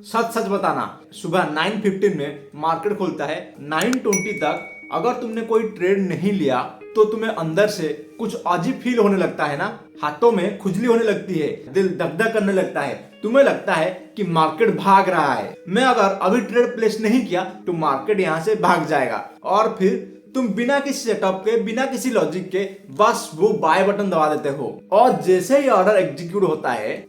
सच सच बताना, सुबह 9:15 में मार्केट खुलता है, 9:20 तक अगर तुमने कोई ट्रेड नहीं लिया तो तुम्हें अंदर से कुछ अजीब फील होने लगता है ना। हाथों में खुजली होने लगती है, दिल धक धक करने लगता है, तुम्हें लगता है कि मार्केट भाग रहा है। मैं अगर अभी ट्रेड प्लेस नहीं किया तो मार्केट यहाँ से भाग जाएगा और फिर तुम बिना किसी सेटअप के, बिना किसी लॉजिक के बस वो बाय बटन दबा देते हो और जैसे ही ऑर्डर एग्जीक्यूट होता है,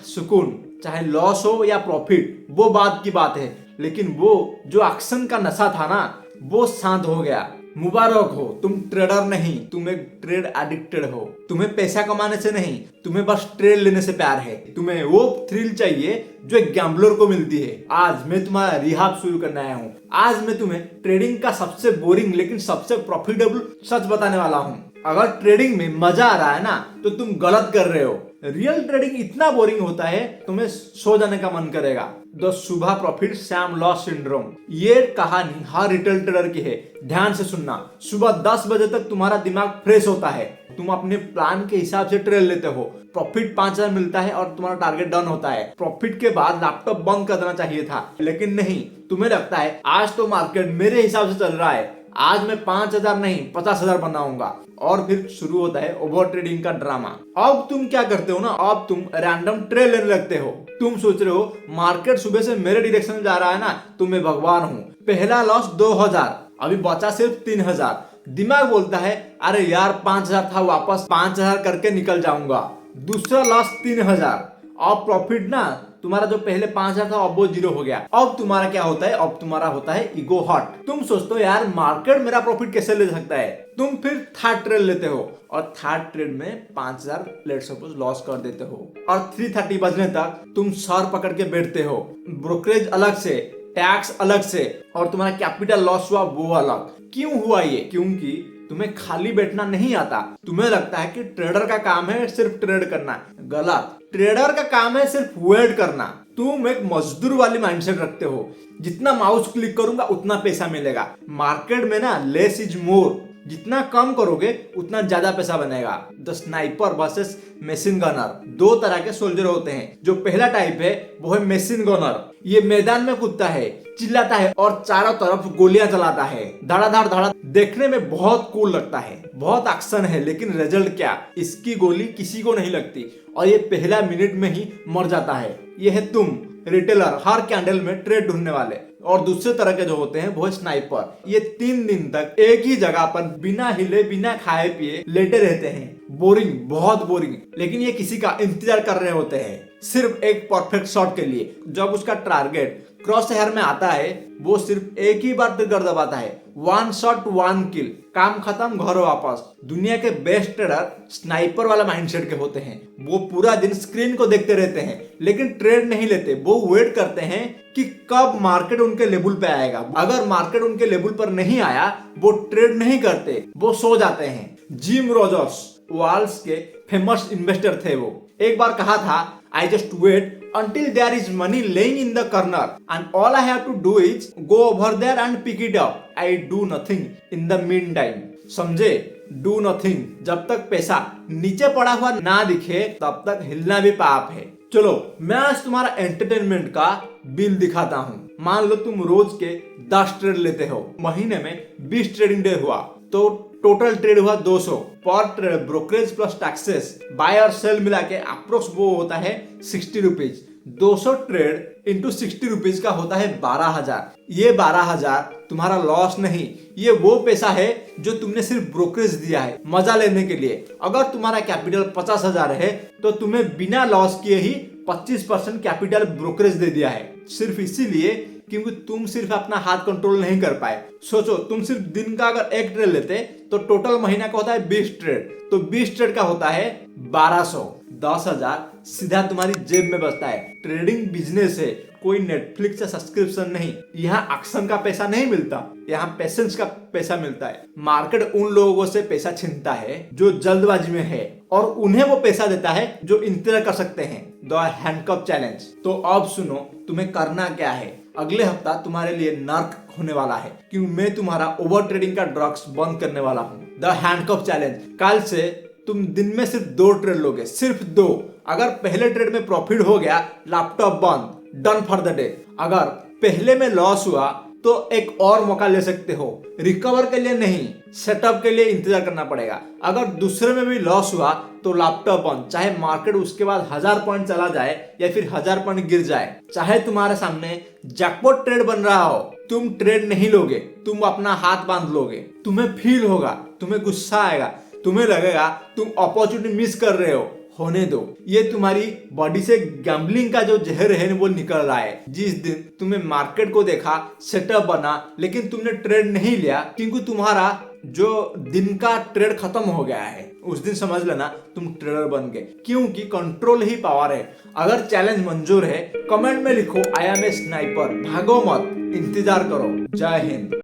सुकून। चाहे लॉस हो या प्रॉफिट वो बात की बात है, लेकिन वो जो एक्शन का नशा था ना वो शांत हो गया। मुबारक हो, तुम ट्रेडर नहीं, तुम एक ट्रेड एडिक्टेड हो। तुम्हें पैसा कमाने से नहीं, तुम्हें बस ट्रेड लेने से प्यार है। तुम्हें वो थ्रिल चाहिए जो एक गैम्बलर को मिलती है। आज मैं तुम्हारा रिहाब शुरू करने आया हूँ। आज मैं तुम्हें ट्रेडिंग का सबसे बोरिंग लेकिन सबसे प्रॉफिटेबल सच बताने वाला हूँ। अगर ट्रेडिंग में मजा आ रहा है ना तो तुम गलत कर रहे हो। रियल ट्रेडिंग इतना बोरिंग होता है तुम्हें सो जाने का मन करेगा। द सुबह प्रॉफिट सैम लॉस सिंड्रोम, ये कहानी हर रिटेल ट्रेडर की है। ध्यान से सुनना। सुबह 10 बजे तक तुम्हारा दिमाग फ्रेश होता है, तुम अपने प्लान के हिसाब से ट्रेड लेते हो, प्रॉफिट 5,000 मिलता है और तुम्हारा टारगेट डन होता है। प्रॉफिट के बाद लैपटॉप बंद कर देना चाहिए था, लेकिन नहीं, तुम्हें लगता है आज तो मार्केट मेरे हिसाब से चल रहा है, आज मैं 5,000 नहीं 50,000 बनाऊंगा। और फिर शुरू होता है ओवर ट्रेडिंग का ड्रामा। अब तुम क्या करते हो ना, अब तुम रैंडम ट्रेड लेने लगते हो। तुम सोच रहे हो मार्केट सुबह से मेरे डायरेक्शन में जा रहा है ना तो मैं भगवान हूँ। पहला लॉस 2,000, अभी बचा सिर्फ 3,000। दिमाग बोलता है अरे यार 5,000 था, वापस 5,000 करके निकल जाऊंगा। दूसरा लॉस 3,000। अब प्रॉफिट ना तुम्हारा जो पहले 5,000 था अब वो 0 हो गया। अब तुम्हारा क्या होता है, अब तुम्हारा होता है ईगो हर्ट। तुम सोचते हो यार मार्केट मेरा प्रॉफिट कैसे ले सकता है। तुम फिर थर्ड ट्रेड लेते हो और थर्ड ट्रेड में 5,000 लेट्स सपोज लॉस कर देते हो और 3:30 बजने तक तुम सर पकड़ के बैठते हो। ब्रोकरेज अलग से, टैक्स अलग से और तुम्हारा कैपिटल लॉस हुआ वो अलग। क्यों हुआ ये? क्योंकि तुम्हें खाली बैठना नहीं आता। तुम्हें लगता है कि ट्रेडर का काम है सिर्फ ट्रेड करना। गलत, ट्रेडर का काम है सिर्फ वेट करना। तुम एक मजदूर वाली माइंडसेट रखते हो, जितना माउस क्लिक करूंगा उतना पैसा मिलेगा। मार्केट में ना लेस इज मोर, जितना कम करोगे उतना ज्यादा पैसा बनेगा। The sniper versus machine gunner, दो तरह के सोल्जर होते हैं। जो पहला टाइप है वो है मशीन गनर। ये मैदान में कूदता है, चिल्लाता है और चारों तरफ गोलियां चलाता है, धड़ाधड़ धड़ा। देखने में बहुत कूल लगता है, बहुत एक्शन है, लेकिन रिजल्ट क्या? इसकी गोली किसी को नहीं लगती और ये पहला मिनट में ही मर जाता है। ये है तुम रिटेलर, हर कैंडल में ट्रेड ढूंढने वाले। और दूसरे तरह के जो होते हैं वो है स्नाइपर। ये 3 दिन तक एक ही जगह पर बिना हिले बिना खाए पिए लेटे रहते हैं। बोरिंग, बहुत बोरिंग, लेकिन ये किसी का इंतजार कर रहे होते हैं सिर्फ एक परफेक्ट शॉट के लिए। जब उसका टारगेट क्रॉस हेयर में आता है वो सिर्फ एक ही बार ट्रिगर दबाता है, 1 शॉट 1 किल, काम खत्म, घर वापस। दुनिया के बेस्ट ट्रेडर स्नाइपर वाला माइंडसेट के होते हैं। वो पूरा दिन स्क्रीन को देखते रहते हैं लेकिन ट्रेड नहीं लेते। वो वेट करते हैं कि कब मार्केट उनके लेवल पे आएगा। अगर मार्केट उनके लेवल पर नहीं आया वो ट्रेड नहीं करते, वो सो जाते हैं। जिम रोजर्स वॉल्स के फेमस इन्वेस्टर थे। वो एक बार कहा था I just wait until there is money laying in the corner and all I have to do is go over there and pick it up. I do nothing in the meantime. समझे? Do nothing. जब तक पैसा नीचे पड़ा हुआ ना दिखे तब तक हिलना भी पाप है। चलो मैं आज तुम्हारा एंटरटेनमेंट का बिल दिखाता हूँ। मान लो तुम रोज के 10 ट्रेड लेते हो, महीने में 20 ट्रेडिंग डे हुआ तो टोटल ट्रेड हुआ 200। पर trade brokerage plus taxes, buy और सेल मिला के अप्रोक्स वो होता है 60 रुपीज। 200 ट्रेड इंटू 60 रुपीज का होता है 12,000। ये 12,000 तुम्हारा लॉस नहीं, ये वो पैसा है जो तुमने सिर्फ ब्रोकरेज दिया है मजा लेने के लिए। अगर तुम्हारा कैपिटल 50,000 है तो तुम्हें बिना लॉस किए ही 25% कैपिटल ब्रोकरेज दे दिया है, सिर्फ इसीलिए क्योंकि तुम सिर्फ अपना हाथ कंट्रोल नहीं कर पाए। सोचो तुम सिर्फ दिन का अगर एक ट्रेड लेते तो टोटल महीना का होता है 20 ट्रेड, तो 20 ट्रेड का होता है 1200। 10,000 सीधा तुम्हारी जेब में बचता है। ट्रेडिंग बिजनेस है, कोई नेटफ्लिक्स या सब्सक्रिप्शन नहीं। यहाँ एक्शन का पैसा नहीं मिलता, यहाँ पेशेंस का पैसा मिलता है। मार्केट उन लोगों से पैसा छीनता है जो जल्दबाजी में है और उन्हें वो पैसा देता है जो इंतजार कर सकते हैं। The handcuff challenge. तो अब सुनो तुम्हें करना क्या है। अगले हफ्ता तुम्हारे लिए नर्क होने वाला है क्योंकि मैं तुम्हारा ओवर ट्रेडिंग का ड्रग्स बंद करने वाला हूँ। The handcuff challenge. कल से तुम दिन में सिर्फ 2 ट्रेड लोगे, सिर्फ 2। अगर पहले ट्रेड में प्रॉफिट हो गया लैपटॉप बंद, डन फॉर द डे। अगर पहले में लॉस हुआ तो एक और मौका ले सकते हो, रिकवर के लिए नहीं, सेटअप के लिए इंतजार करना पड़ेगा। अगर दूसरे में भी लॉस हुआ तो लैपटॉप बंद, चाहे मार्केट उसके बाद 1000 पॉइंट चला जाए या फिर 1000 पॉइंट गिर जाए, चाहे तुम्हारे सामने जैकपॉट ट्रेड बन रहा हो, तुम ट्रेड नहीं लोगे, तुम अपना हाथ बांध लोगे। तुम्हें फील होगा, तुम्हें गुस्सा आएगा, तुम्हें लगेगा तुम अपॉर्चुनिटी मिस कर रहे हो, होने दो। ये तुम्हारी बॉडी से गैम्बलिंग का जो जहर है वो निकल रहा है। जिस दिन तुमने मार्केट को देखा, सेटअप बना, लेकिन तुमने ट्रेड नहीं लिया क्योंकि तुम्हारा जो दिन का ट्रेड खत्म हो गया है, उस दिन समझ लेना तुम ट्रेडर बन गए, क्योंकि कंट्रोल ही पावर है। अगर चैलेंज मंजूर है, कमेंट में लिखो आई एम ए स्नाइपर, भागो मत, इंतजार करो। जय हिंद।